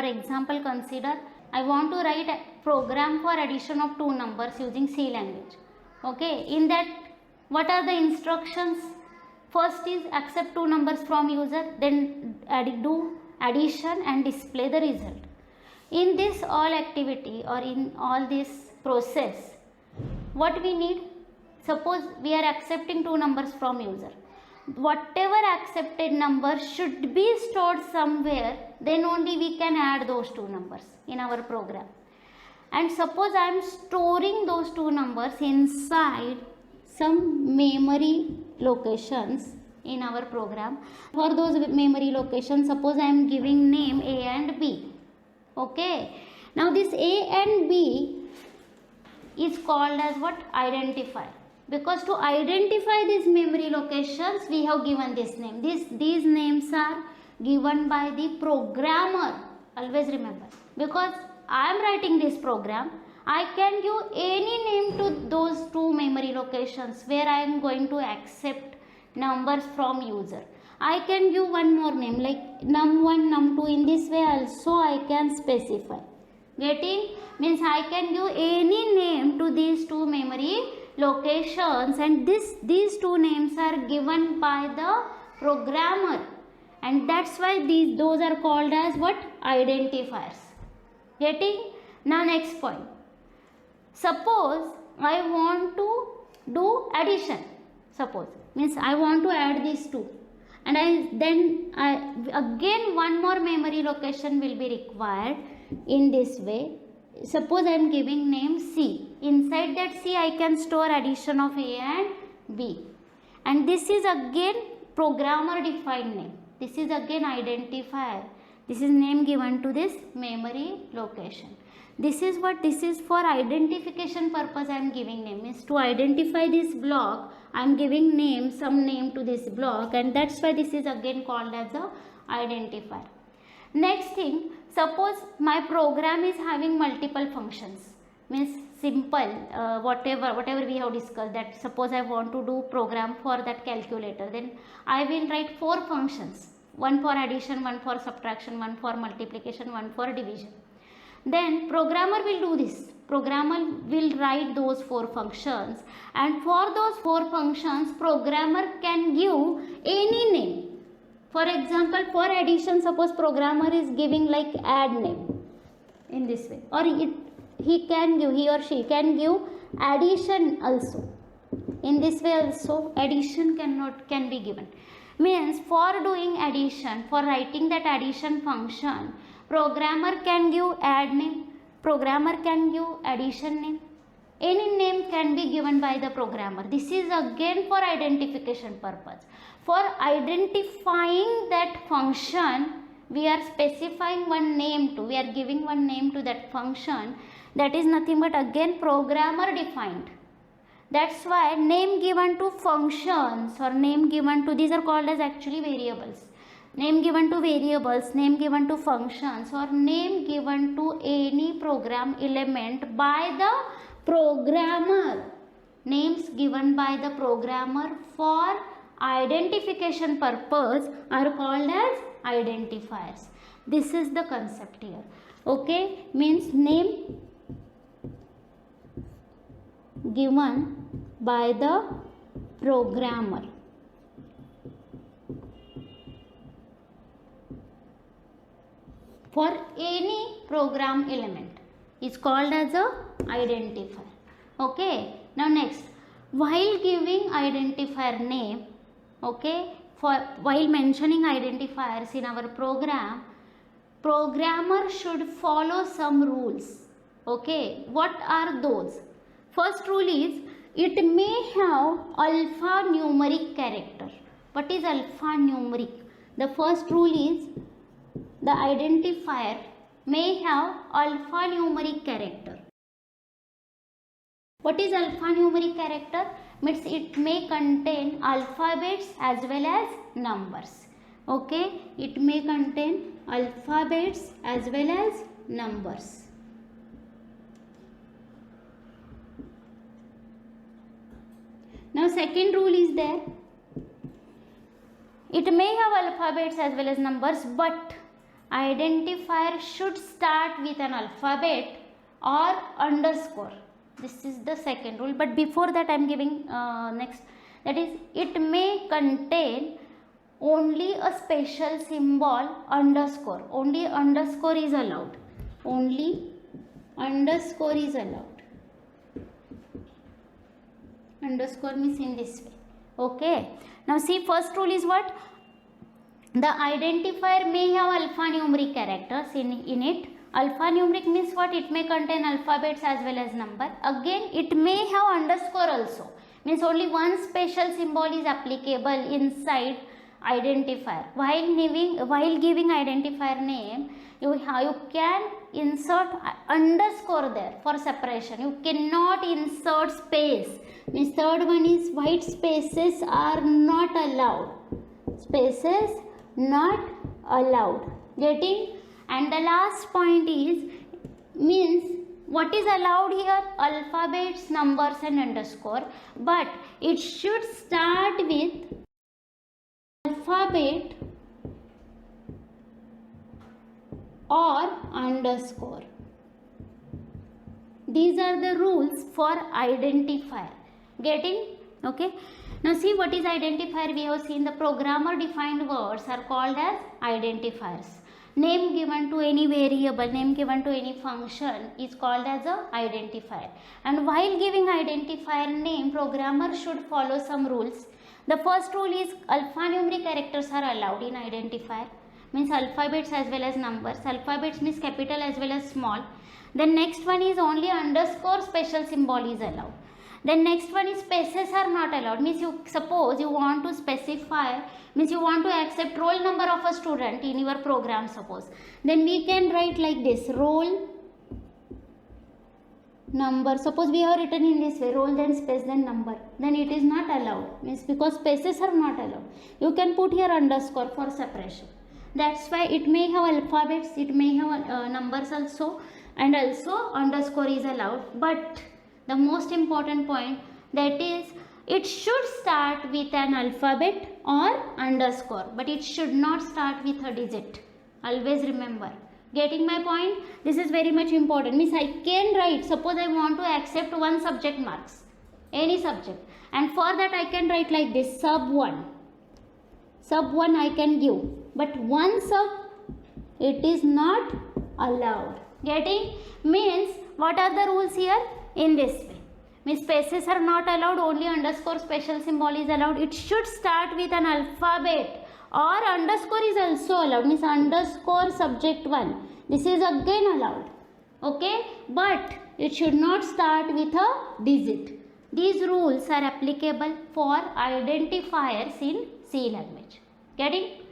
For example, consider I want to write a program for addition of two numbers using C language. Okay, in that what are the instructions? First is accept two numbers from user, then do addition and display the result. In this all activity or in all this process, what we need? Suppose we are accepting two numbers from user. Whatever accepted number should be stored somewhere, then only we can add those two numbers in our program. And suppose I am storing those two numbers inside some memory locations in our program. For those memory locations, suppose I am giving name A and B. Okay, now this A and B is called as what? Identifier. Because to identify these memory locations, we have given this name. These names are given by the programmer. Always remember, because I am writing this program, I can give any name to those two memory locations where I am going to accept numbers from user. I can give one more name like num1, num2. In this way also I can specify. Getting? Means I can give any name to these two memory locations, and these two names are given by the programmer, and that's why those are called as what? Identifiers. Getting? Now next point. Suppose I want to do addition. Suppose means I want to add these two, and then again one more memory location will be required. In this way, suppose I am giving name C. Inside that C I can store addition of A and B, and this is again programmer defined name. This is again identifier. This is name given to this memory location. This is what? This is for identification purpose I am giving name. Means to identify this block I am giving name, some name to this block, and that's why this is again called as the identifier. Next thing, suppose my program is having multiple functions. Means simple, whatever we have discussed, that suppose I want to do program for that calculator, then I will write four functions. One for addition, one for subtraction, one for multiplication, one for division. Then programmer will do this. Programmer will write those four functions, and for those four functions programmer can give any name. For example, for addition, suppose programmer is giving like add name in this way, or he or she can give addition also. In this way also addition can be given. Means for doing addition, for writing that addition function, programmer can give add name, programmer can give addition name. Any name can be given by the programmer. This is again for identification purpose. For identifying that function, we are specifying one name to, we are giving one name to that function. That is nothing but again programmer defined. That's why name given to functions or name given to, these are called as actually variables. Name given to variables, name given to functions, or name given to any program element by the programmer. Names given by the programmer for identification purpose are called as identifiers. This is the concept here. Okay, means name given by the programmer. For any program element is called as a identifier. Okay, now next, while giving identifier name, okay, while mentioning identifiers in our program, programmer should follow some rules. Okay, what are those? First rule is it may have alphanumeric character. What is alphanumeric? The first rule is the identifier may have alphanumeric character. What is alphanumeric character? Means it may contain alphabets as well as numbers. Okay, it may contain alphabets as well as numbers. Now second rule is there. It may have alphabets as well as numbers, but identifier should start with an alphabet or underscore. This is the second rule, but before that I am giving next, that is, it may contain only a special symbol underscore. Only underscore is allowed. Only underscore is allowed. Underscore means in this way. Okay, now see, first rule is what? The identifier may have alphanumeric characters in it. Alphanumeric means what? It may contain alphabets as well as number. Again, it may have underscore also, means only one special symbol is applicable inside identifier. While giving identifier name, you can insert underscore there for separation. You cannot insert space. Means third one is white spaces are not allowed. Spaces not allowed. Getting? And the last point is, means what is allowed here? Alphabets, numbers and underscore, but it should start with alphabet or underscore. These are the rules for identifier. Getting? Okay. Now see, what is identifier? We have seen the programmer defined words are called as identifiers. Name given to any variable, name given to any function is called as a identifier. And while giving identifier name, programmer should follow some rules. The first rule is alphanumeric characters are allowed in identifier, means alphabets as well as numbers. Alphabets means capital as well as small. Then next one is only underscore special symbol is allowed. Then next one is spaces are not allowed, means you suppose you want to specify, means you want to accept roll number of a student in your program, suppose, then we can write like this, roll number. Suppose we have written in this way, roll then space then number, then it is not allowed, means because spaces are not allowed. You can put here underscore for separation. That's why it may have alphabets, it may have numbers also, and also underscore is allowed. But the most important point, that is, it should start with an alphabet or underscore, but it should not start with a digit. Always remember. Getting my point? This is very much important. Means I can write, suppose I want to accept one subject marks, any subject, and for that I can write like this, sub 1. Sub 1 I can give, but one sub, it is not allowed. Getting? Means what are the rules here? In this way, means spaces are not allowed, only underscore special symbol is allowed. It should start with an alphabet or underscore is also allowed, means underscore subject 1, this is again allowed. Okay, but it should not start with a digit. These rules are applicable for identifiers in C language. Getting?